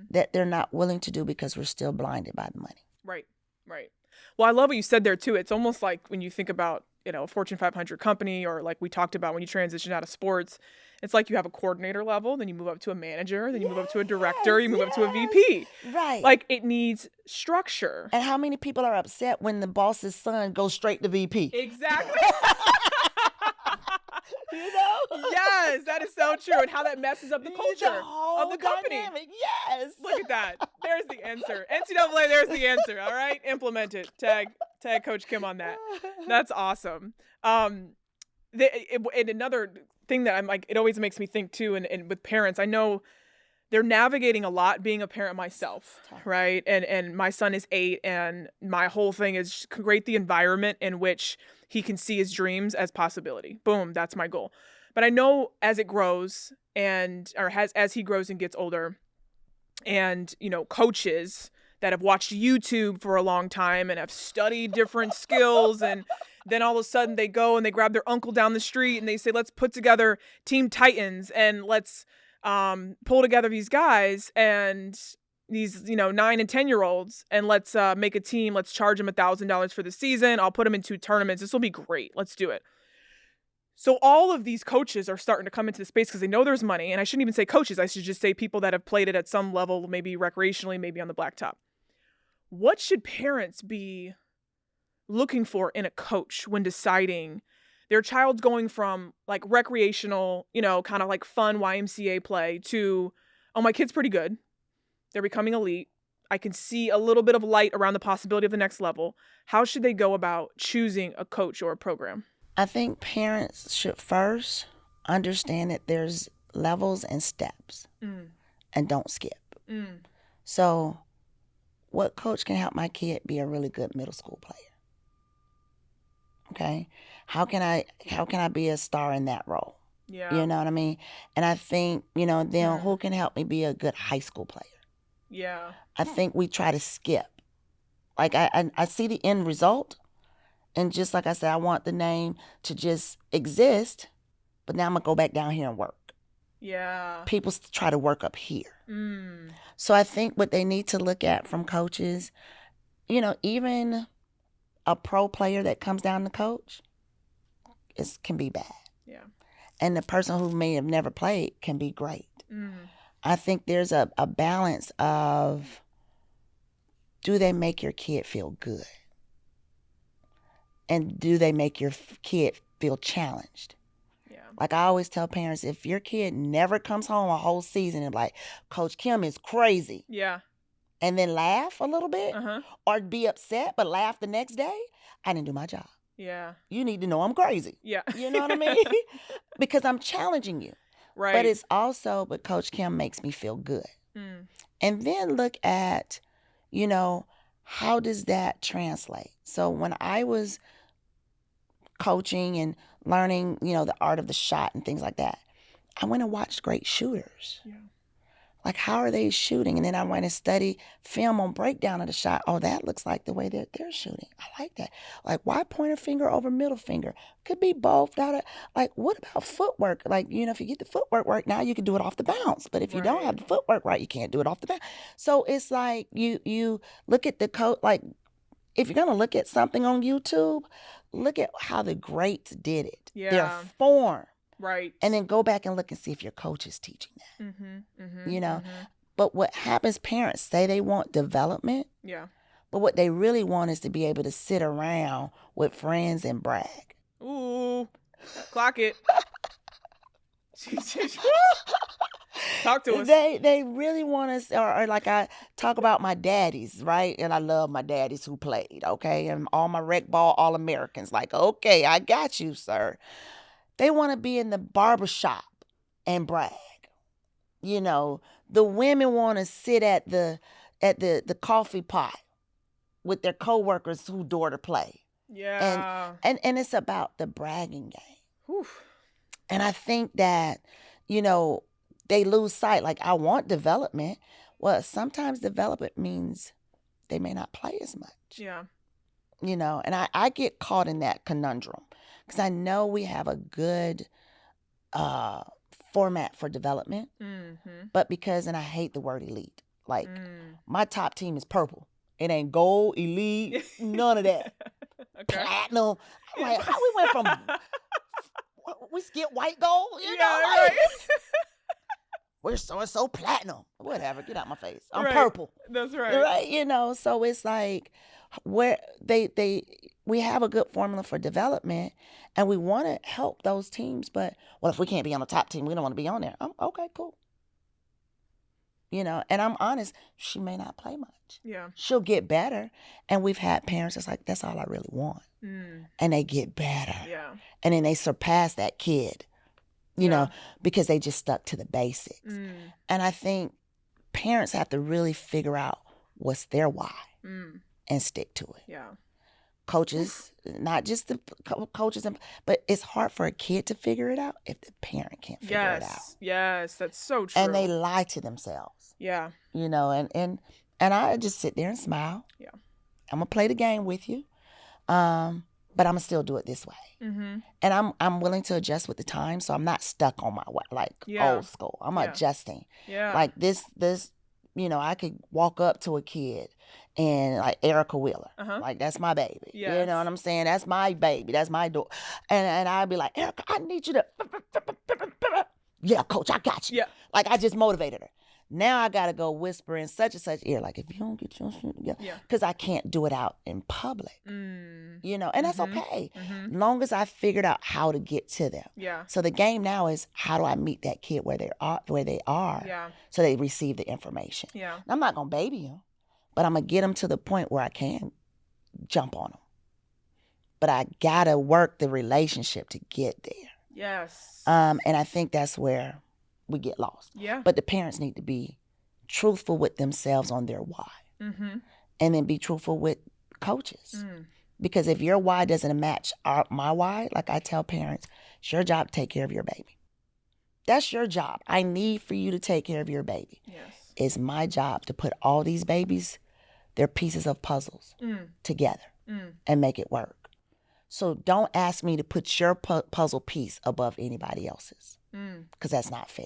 that they're not willing to do because we're still blinded by the money. Right. Well, I love what you said there too. It's almost like when you think about, a Fortune 500 company, or like we talked about when you transition out of sports, it's like you have a coordinator level, then you move up to a manager, then you move up to a director, you move up to a VP. Right. Like, it needs structure. And how many people are upset when the boss's son goes straight to VP? Exactly. Yes, that is so true. And how that messes up the culture of the company. Dynamic. Yes. Look at that. There's the answer. NCAA, there's the answer. All right. Implement it. Tag Coach Kim on that. That's awesome. And another thing that I'm like, it always makes me think too, and with parents, I know they're navigating a lot being a parent myself, right? And my son is 8, and my whole thing is create the environment in which he can see his dreams as possibility. Boom, that's my goal. But I know as it grows as he grows and gets older, and, coaches that have watched YouTube for a long time and have studied different skills, and then all of a sudden they go and they grab their uncle down the street and they say, let's put together Team Titans and let's pull together these guys and these, 9 and 10-year-olds, and let's make a team. Let's charge them $1,000 for the season. I'll put them in 2 tournaments. This will be great. Let's do it. So all of these coaches are starting to come into the space because they know there's money. And I shouldn't even say coaches. I should just say people that have played it at some level, maybe recreationally, maybe on the blacktop. What should parents be looking for in a coach when deciding their child's going from like recreational, kind of like fun YMCA play to, oh, my kid's pretty good. They're becoming elite. I can see a little bit of light around the possibility of the next level. How should they go about choosing a coach or a program? I think parents should first understand that there's levels and steps and don't skip. So what coach can help my kid be a really good middle school player? Okay. How can I be a star in that role? Yeah. You know what I mean? And I think, then who can help me be a good high school player? Yeah. I think we try to skip. Like I see the end result. And just like I said, I want the name to just exist, but now I'm going to go back down here and work. Yeah. People try to work up here. So I think what they need to look at from coaches, even a pro player that comes down to coach can be bad. Yeah. and the person who may have never played can be great. Mm. I think there's a balance of, do they make your kid feel good? And do they make your kid feel challenged? Yeah. Like I always tell parents, if your kid never comes home a whole season and like, Coach Kim is crazy. Yeah. And then laugh a little bit, or be upset but laugh the next day, I didn't do my job. Yeah. You need to know I'm crazy. Yeah. You know what I mean? Because I'm challenging you. Right. But it's also, but Coach Kim makes me feel good. Mm. And then look at, you know, how does that translate? So when I was coaching and learning, you know, the art of the shot and things like that, I went and watched great shooters. Yeah. Like, how are they shooting? And then I went and study film on breakdown of the shot. Oh, that looks like the way that they're shooting. I like that. Like, why pointer finger over middle finger? Could be both. Like, what about footwork? Like, you know, if you get the footwork right, now you can do it off the bounce. But if you don't have the footwork right, you can't do it off the bounce. So it's like you look at the code. Like, if you're going to look at something on YouTube, look at how the greats did it. Yeah. Their form. Right. And then go back and look and see if your coach is teaching that. You know? But what happens, parents say they want development. Yeah. But what they really want is to be able to sit around with friends and brag. Ooh. Clock it. Talk to us. They really want us, or like I talk about my daddies, right? And I love my daddies who played, okay? And all my rec ball All-Americans, like, okay, I got you, sir. They want to be in the barbershop and brag. You know, the women want to sit at the coffee pot with their coworkers who daughter play. Yeah. And it's about the bragging game. Oof. And I think that, you know, they lose sight. Like, I want development. Well, sometimes development means they may not play as much. Yeah. You know, and I get caught in that conundrum. Because I know we have a good format for development, but because, and I hate the word elite, like my top team is purple. It ain't gold, elite, none of that. Okay. Platinum. I'm like, how we went from, we skipped white gold? You know, like, we're so platinum. Whatever, get out my face. I'm purple. That's right. Right, you know, so it's like, where we have a good formula for development and we want to help those teams, but well, if we can't be on the top team, we don't want to be on there. Okay, cool. You know, and I'm honest, she may not play much. Yeah. She'll get better. And we've had parents that's like, that's all I really want. And they get better. Yeah. And then they surpass that kid, you know, because they just stuck to the basics. And I think parents have to really figure out what's their why. And stick to it. Yeah. Coaches, not just the coaches, but it's hard for a kid to figure it out if the parent can't figure it out. Yes, that's so true. And they lie to themselves. Yeah. You know, and I just sit there and smile. Yeah. I'm gonna play the game with you, but I'm gonna still do it this way. And I'm willing to adjust with the time, so I'm not stuck on my way, like old school. I'm adjusting. Yeah. Like this. You know, I could walk up to a kid and like Erica Wheeler, like that's my baby. Yes. You know what I'm saying? That's my baby. That's my daughter. And I'd be like, Erica, I need you to. Yeah, coach, I got you. Yeah. Like I just motivated her. Now I gotta go whisper in such and such ear, like if you don't get your shit together, because I can't do it out in public. You know, and that's okay, long as I figured out how to get to them. Yeah. So the game now is, how do I meet that kid where they are, so they receive the information. Yeah. And I'm not gonna baby them, but I'm gonna get them to the point where I can jump on them. But I gotta work the relationship to get there. Yes. And I think that's where we get lost. Yeah. But the parents need to be truthful with themselves on their why. And then be truthful with coaches. Because if your why doesn't match my why, like I tell parents, it's your job to take care of your baby. That's your job. I need for you to take care of your baby. Yes. It's my job to put all these babies, they're pieces of puzzles, together and make it work. So don't ask me to put your puzzle piece above anybody else's, because that's not fair.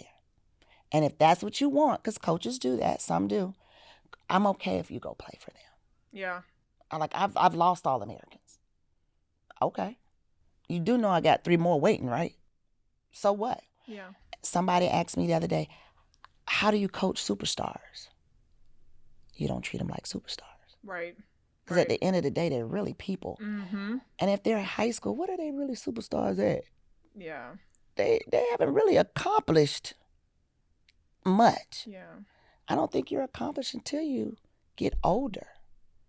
And if that's what you want, because coaches do that, some do, I'm okay if you go play for them. Yeah. I've lost All-Americans. Okay. You do know I got 3 more waiting, right? So what? Yeah. Somebody asked me the other day, how do you coach superstars? You don't treat them like superstars. Right. Because at the end of the day, they're really people. Mm-hmm. And if they're in high school, what are they really superstars at? Yeah. They haven't really accomplished much. Yeah. I don't think you're accomplished until you get older.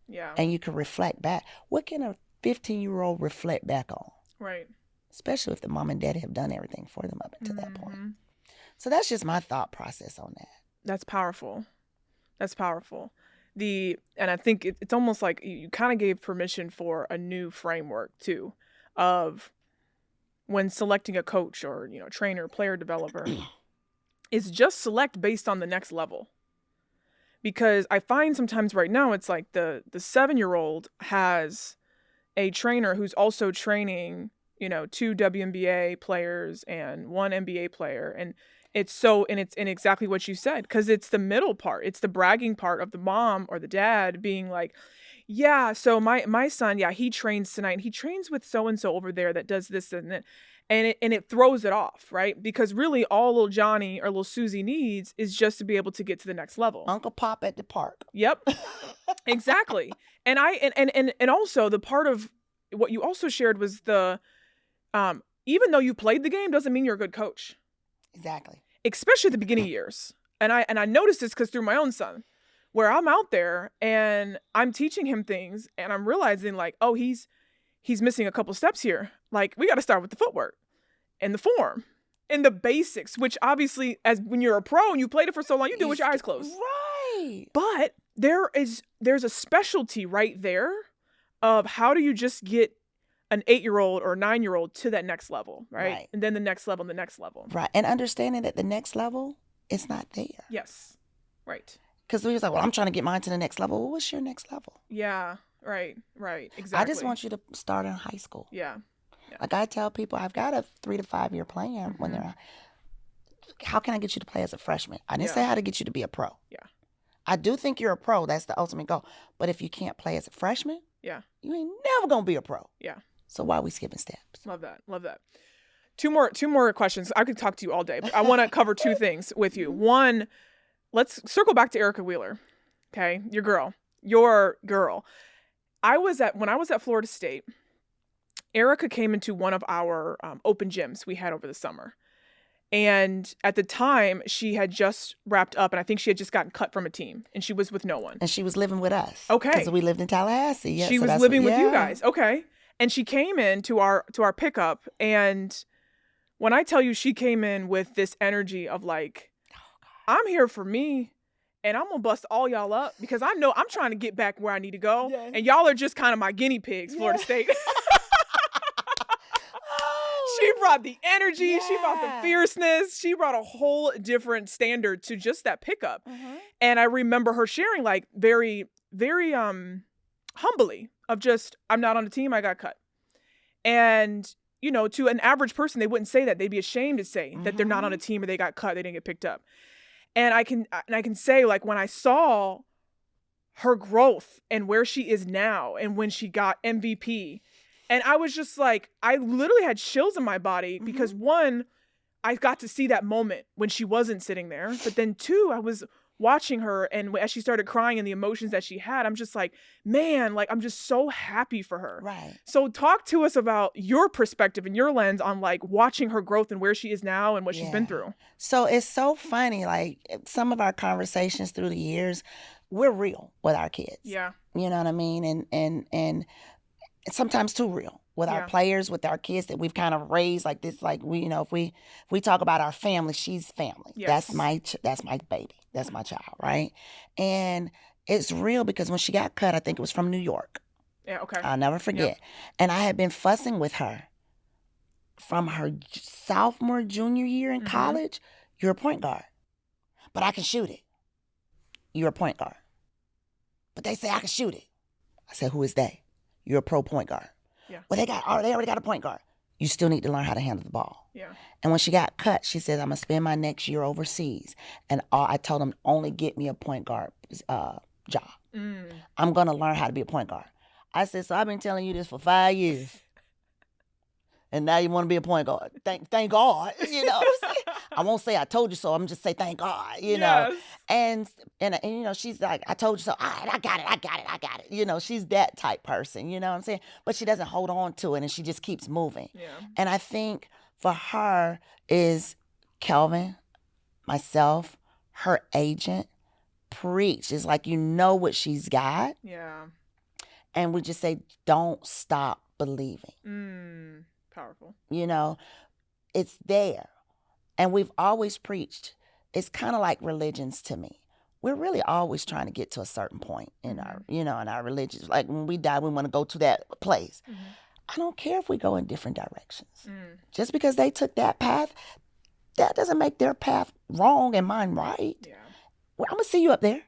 Yeah. And you can reflect back. What can a 15-year-old reflect back on? Right. Especially if the mom and dad have done everything for them up until that point. So that's just my thought process on that. That's powerful. That's powerful. And I think it's almost like you kind of gave permission for a new framework too, of when selecting a coach or, trainer, player, developer, is just select based on the next level. Because I find sometimes right now it's like the 7-year-old has a trainer who's also training, 2 WNBA players and 1 NBA player. And it's in exactly what you said, because it's the middle part. It's the bragging part of the mom or the dad being like, yeah, so my son, yeah, he trains tonight. He trains with so-and-so over there that does this and that. And it throws it off, right? Because really all little Johnny or little Susie needs is just to be able to get to the next level. Uncle Pop at the park. Yep. Exactly. And also the part of what you also shared was even though you played the game doesn't mean you're a good coach. Exactly. Especially at the beginning years. And I noticed this because through my own son, where I'm out there and I'm teaching him things and I'm realizing like, oh, he's missing a couple steps here. Like, we got to start with the footwork and the form and the basics, which obviously, as when you're a pro and you played it for so long, you do it with your eyes closed. Right. But there's a specialty right there of how do you just get an 8-year-old or 9-year-old to that next level, right? And then the next level and the next level. Right. And understanding that the next level is not there. Yes. Right. Because we was like, well, I'm trying to get mine to the next level. Well, what's your next level? Yeah. Right. Exactly. I just want you to start in high school. Yeah. Like I tell people, I've got a 3 to 5 year plan when they're, how can I get you to play as a freshman? I didn't say how to get you to be a pro. Yeah. I do think you're a pro. That's the ultimate goal. But if you can't play as a freshman, you ain't never going to be a pro. Yeah. So why are we skipping steps? Love that. Two more questions. I could talk to you all day, but I want to cover 2 things with you. One, let's circle back to Erica Wheeler. Okay. Your girl. When I was at Florida State, Erica came into one of our open gyms we had over the summer. And at the time, she had just wrapped up, and I think she had just gotten cut from a team, and she was with no one. And she was living with us. Okay. Because we lived in Tallahassee. Yeah, she was living with you guys. Okay. And she came in to our pickup, and when I tell you she came in with this energy of like, I'm here for me, and I'm going to bust all y'all up because I know I'm trying to get back where I need to go, and y'all are just kind of my guinea pigs, Florida State. She brought the energy. She brought the fierceness. She brought a whole different standard to just that pickup. And I remember her sharing like very, very humbly of just, I'm not on the team. I got cut. And, to an average person, they wouldn't say that. They'd be ashamed to say that they're not on a team or they got cut. They didn't get picked up. And I can say like when I saw her growth and where she is now and when she got MVP, and I was just like, I literally had chills in my body because 1, I got to see that moment when she wasn't sitting there. But then 2, I was watching her, and as she started crying and the emotions that she had, I'm just like, man, like I'm just so happy for her. Right. So talk to us about your perspective and your lens on like watching her growth and where she is now and what she's been through. So it's so funny, like some of our conversations through the years, we're real with our kids. Yeah. You know what I mean? And sometimes too real with our players, with our kids that we've kind of raised like this. Like if we talk about our family, she's family. Yes. That's my baby. That's my child, right? And it's real because when she got cut, I think it was from New York. Yeah. Okay. I'll never forget. Yep. And I had been fussing with her from her sophomore, junior year in college. You're a point guard, but I can shoot it. You're a point guard, but they say I can shoot it. I said, who is they? You're a pro point guard. Yeah. Well, they already got a point guard. You still need to learn how to handle the ball. Yeah. And when she got cut, she said, I'm going to spend my next year overseas. And I told them, only get me a point guard job. I'm going to learn how to be a point guard. I said, so I've been telling you this for 5 years. And now you want to be a point guard. Thank God. You know what I'm saying? I won't say I told you so. I'm just say thank God, you know. Yes. And you know, she's like, I told you so. All right, I got it. You know, she's that type person, you know what I'm saying? But she doesn't hold on to it and she just keeps moving. Yeah. And I think for her is Kelvin, myself, her agent, preach. It's like, you know what she's got. Yeah. And we just say, don't stop believing. Powerful. You know, it's there. And we've always preached. It's kind of like religions to me. We're really always trying to get to a certain point in our, you know, in our religions. Like when we die, we want to go to that place. I don't care if we go in different directions. Just because they took that path, that doesn't make their path wrong and mine right. Yeah. Well, I'm going to see you up there.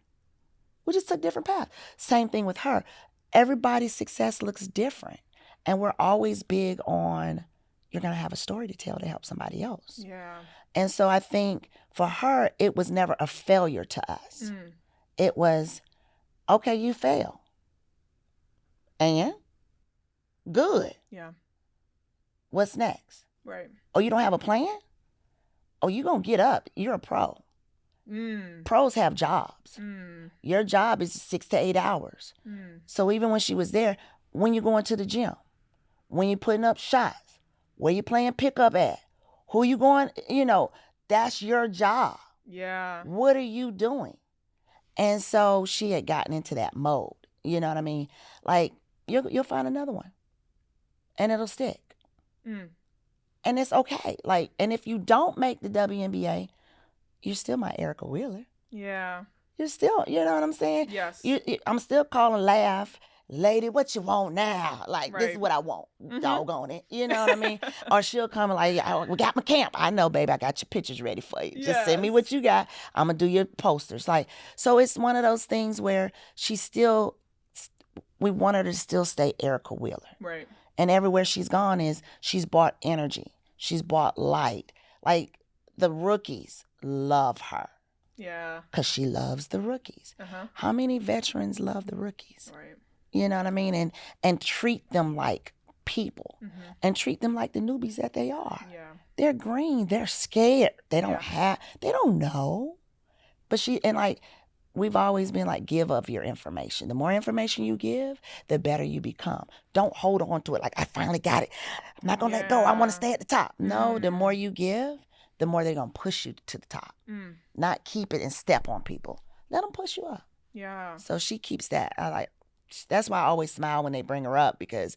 We just took different paths. Same thing with her. Everybody's success looks different. And we're always big on, you're going to have a story to tell to help somebody else. Yeah. And so I think for her, it was never a failure to us. It was, okay, you fail. And? Good. Yeah. What's next? Right. Oh, you don't have a plan? Oh, you're going to get up. You're a pro. Pros have jobs. Your job is 6 to 8 hours. So even when she was there, when you going to the gym, when you putting up shots, where you playing pickup at, who you going, you know, that's your job. Yeah. What are you doing? And so she had gotten into that mode. You know what I mean? Like, you'll find another one. And it'll stick. And it's okay. Like, and if you don't make the WNBA, you're still my Erica Wheeler. Yeah. You're still, you know what I'm saying? Yes. I'm still calling laugh, lady, what you want now? Like, this is Right. what I want. Doggone it. You know what I mean? Or she'll come like, we got my camp. I know, baby, I got your pictures ready for you. Just send me Yes. what you got. I'm going to do your posters. Like, so it's one of those things where we want her to still stay Erica Wheeler. Right. And everywhere she's gone she's brought energy. She's brought light. Like, the rookies love her. Yeah. Because she loves the rookies. How many veterans love the rookies? Right. You know what I mean? And treat them like people. And treat them like the newbies that they are. Yeah. They're green. They're scared. They don't know. But we've always been like, give of your information. The more information you give, the better you become. Don't hold on to it like, I finally got it. I'm not going to let go. I want to stay at the top. No, the more you give, the more they're going to push you to the top. Not keep it and step on people. Let them push you up. Yeah. So she keeps that. That's why I always smile when they bring her up, because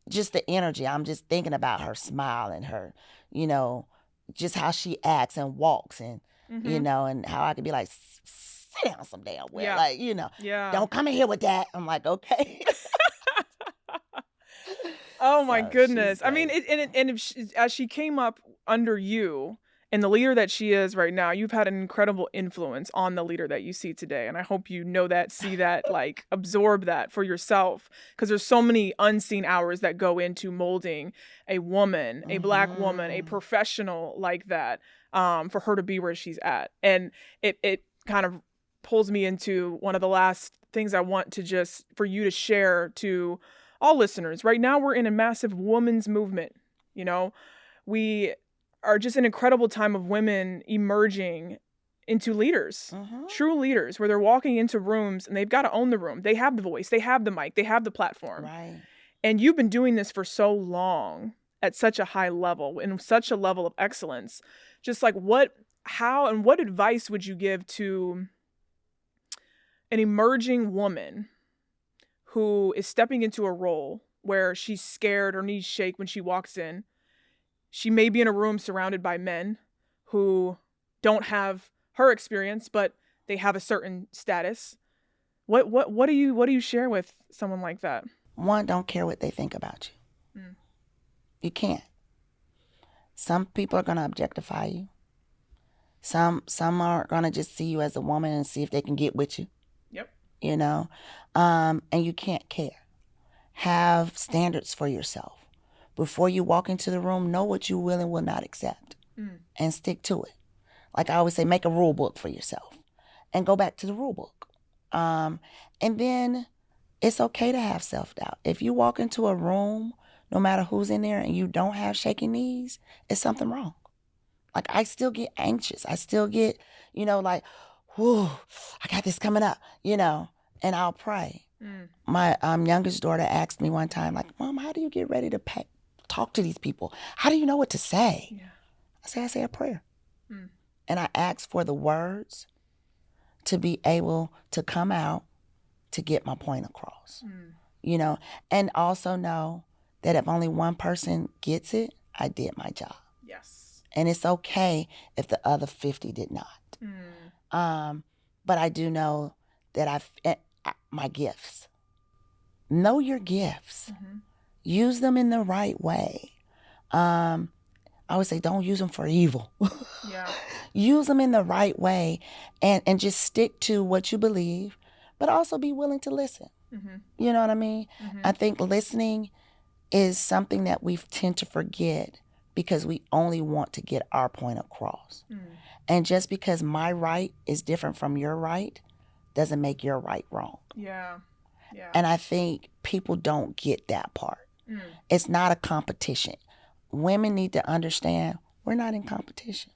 just the energy, I'm just thinking about her smile and her, you know, just how she acts and walks and, you know, and how I could be like, sit down some damn well. Yeah. Like, you know, Yeah. don't come in here with that. I'm like, okay. Oh my So goodness. she's I mean, as she came up under you and the leader that she is right now, you've had an incredible influence on the leader that you see today. And I hope you know that, see that, like absorb that for yourself. Because there's so many unseen hours that go into molding a woman, a Black woman, a professional like that, for her to be where she's at. And it kind of pulls me into one of the last things I want to just for you to share to all listeners. Right now, we're in a massive women's movement. You know, we are just an incredible time of women emerging into leaders, true leaders, where they're walking into rooms and they've got to own the room. They have the voice, they have the mic, they have the platform. Right. And you've been doing this for so long at such a high level, in such a level of excellence. Just like what advice would you give to an emerging woman who is stepping into a role where she's scared or knees shake when she walks in? She may be in a room surrounded by men who don't have her experience, but they have a certain status. What do you share with someone like that? One, don't care what they think about you. You can't. Some people are going to objectify you. Some are going to just see you as a woman and see if they can get with you. Yep. You know, and you can't care. Have standards for yourself. Before you walk into the room, know what you will and will not accept and stick to it. Like I always say, make a rule book for yourself and go back to the rule book. And then it's okay to have self-doubt. If you walk into a room, no matter who's in there, and you don't have shaky knees, it's something wrong. Like, I still get anxious. I still get, like, whoo, I got this coming up, and I'll pray. My youngest daughter asked me one time, like, Mom, how do you get ready to talk to these people? How do you know what to say? Yeah. I say a prayer. And I ask for the words to be able to come out to get my point across, and also know that if only one person gets it, I did my job. Yes. And it's okay if the other 50 did not. But I do know that my gifts. Know your gifts. Use them in the right way. I would say don't use them for evil. Yeah. Use them in the right way and just stick to what you believe, but also be willing to listen. You know what I mean? I think listening is something that we tend to forget because we only want to get our point across. And just because my right is different from your right doesn't make your right wrong. Yeah. Yeah. And I think people don't get that part. It's not a competition. Women need to understand we're not in competition.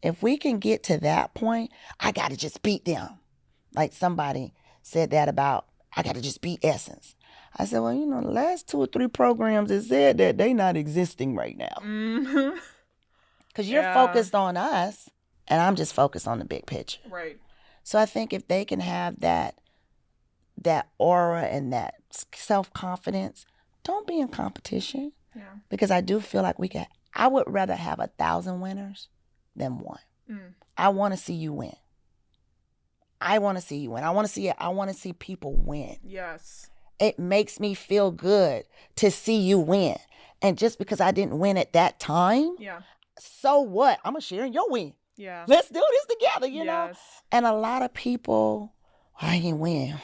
If we can get to that point, I got to just beat them. Like somebody said that about, I got to just beat Essence. I said, well, the last 2 or 3 programs, it said that they not existing right now. Because you're focused on us, and I'm just focused on the big picture. Right. So I think if they can have that aura and that self-confidence, don't be in competition. Yeah. Because I do feel like I would rather have 1,000 winners than one. I want to see you win. I want to see you win. I want to see people win. Yes. It makes me feel good to see you win. And just because I didn't win at that time, so what? I'm going to share in your win. Yeah. Let's do this together, you know? And a lot of people, I didn't win.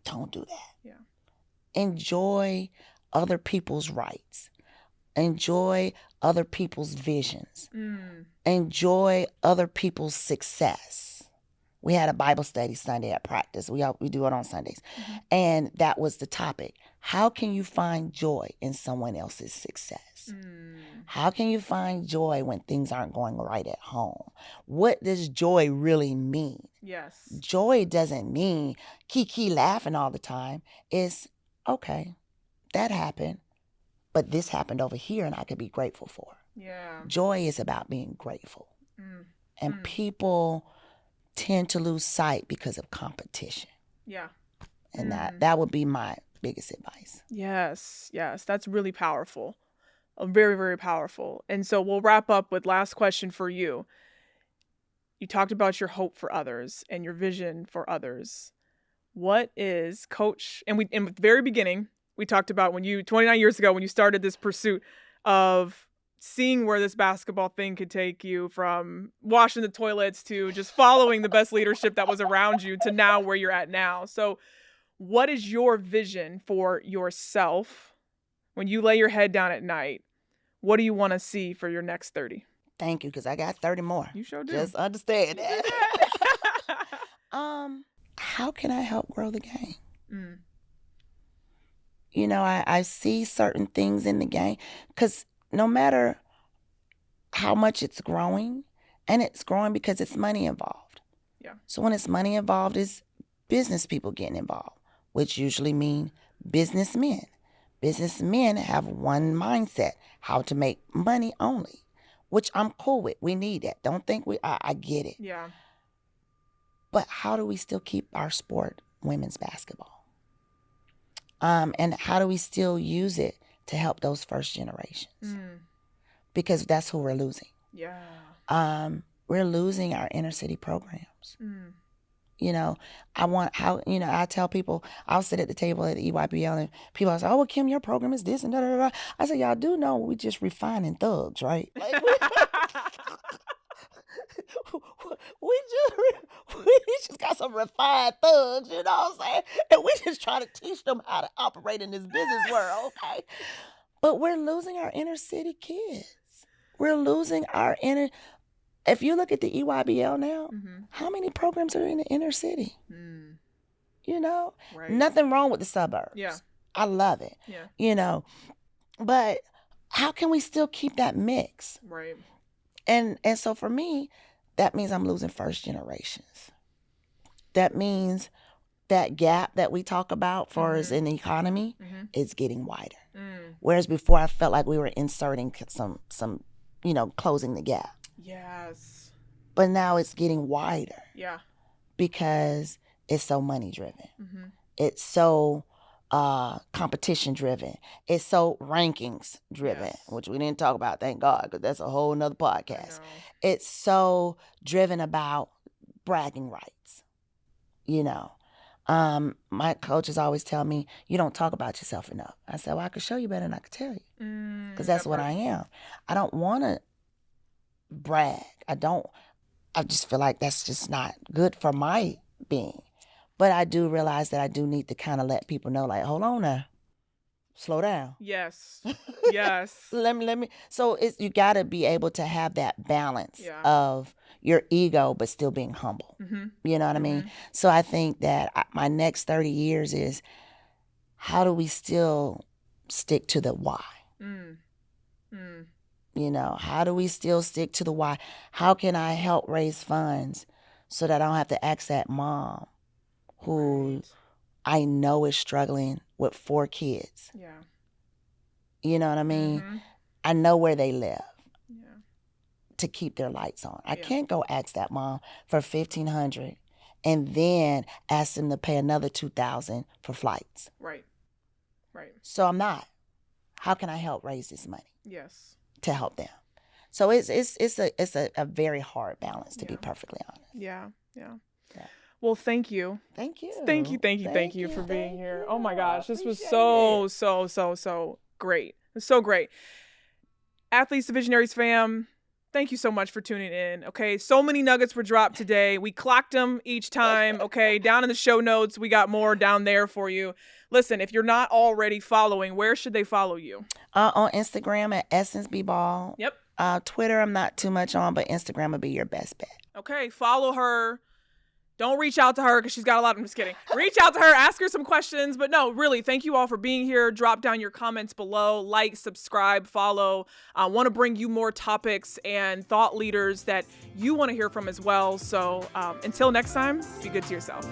Don't do that. Yeah. Enjoy other people's rights. Enjoy other people's visions. Enjoy other people's success. We had a Bible study Sunday at practice. We do it on Sundays. And that was the topic. How can you find joy in someone else's success? How can you find joy when things aren't going right at home? What does joy really mean? Yes. Joy doesn't mean kiki laughing all the time. It's, okay, that happened, but this happened over here and I could be grateful for. Yeah. Joy is about being grateful. And people tend to lose sight because of competition. Yeah. And that would be my biggest advice. Yes. That's really powerful. Very, very powerful. And so we'll wrap up with last question for you. You talked about your hope for others and your vision for others. What is Coach, in the very beginning, we talked about 29 years ago, when you started this pursuit of seeing where this basketball thing could take you, from washing the toilets to just following the best leadership that was around you to now where you're at now. So what is your vision for yourself when you lay your head down at night? What do you want to see for your next 30? Thank you, because I got 30 more. You sure do. Just understand that. How can I help grow the game? I see certain things in the game, because no matter how much it's growing, and it's growing because it's money involved. Yeah. So when it's money involved, it's business people getting involved, which usually mean businessmen. Businessmen have one mindset, how to make money only, which I'm cool with. We need that. Don't think I get it. Yeah. But how do we still keep our sport, women's basketball? And how do we still use it to help those first generations? Because that's who we're losing. Yeah. We're losing our inner city programs. I tell people, I'll sit at the table at the EYBL and people say, oh, well, Kim, your program is this and da da da. I said, y'all do know we just refining thugs, right? Like, we just got some refined thugs, you know what I'm saying? And we just try to teach them how to operate in this business world, okay? But we're losing our inner city kids. We're losing our inner... If you look at the EYBL now, how many programs are in the inner city? Right. Nothing wrong with the suburbs. Yeah. I love it. Yeah. You know, but how can we still keep that mix? Right. And so for me, that means I'm losing first generations. That means that gap that we talk about for us in the economy is getting wider. Whereas before I felt like we were inserting some, closing the gap. Yes. But now it's getting wider. Yeah. Because it's so money driven. It's so competition driven. It's so rankings driven, which we didn't talk about, thank God, because that's a whole nother podcast. It's so driven about bragging rights. My coaches always tell me, you don't talk about yourself enough. I said, well, I could show you better than I could tell you, because that's what I am. I don't want to brag. I just feel like that's just not good for my being. But I do realize that I do need to kind of let people know, like, hold on now, slow down. Yes. Yes. let me. So you got to be able to have that balance of your ego, but still being humble. You know what I mean? So I think that my next 30 years is, how do we still stick to the why? How do we still stick to the why? How can I help raise funds so that I don't have to ask that mom who I know is struggling with 4 kids? Yeah. You know what I mean? I know where they live to keep their lights on. I can't go ask that mom for $1,500 and then ask them to pay another $2,000 for flights. Right. So I'm not. How can I help raise this money? Yes. To help them. So it's a very hard balance, to be perfectly honest. Yeah. Well, thank you. Thank you. Thank you for being here. Oh my gosh, this was so great. It's so great. Athletes to Visionaries fam, thank you so much for tuning in. Okay, so many nuggets were dropped today. We clocked them each time. Okay, down in the show notes, we got more down there for you. Listen, if you're not already following, where should they follow you? On Instagram at EssenceBBall. Yep. Twitter, I'm not too much on, but Instagram would be your best bet. Okay, follow her. Don't reach out to her because she's got a lot. I'm just kidding. Reach out to her, ask her some questions. But no, really, thank you all for being here. Drop down your comments below. Like, subscribe, follow. I want to bring you more topics and thought leaders that you want to hear from as well. So until next time, be good to yourself.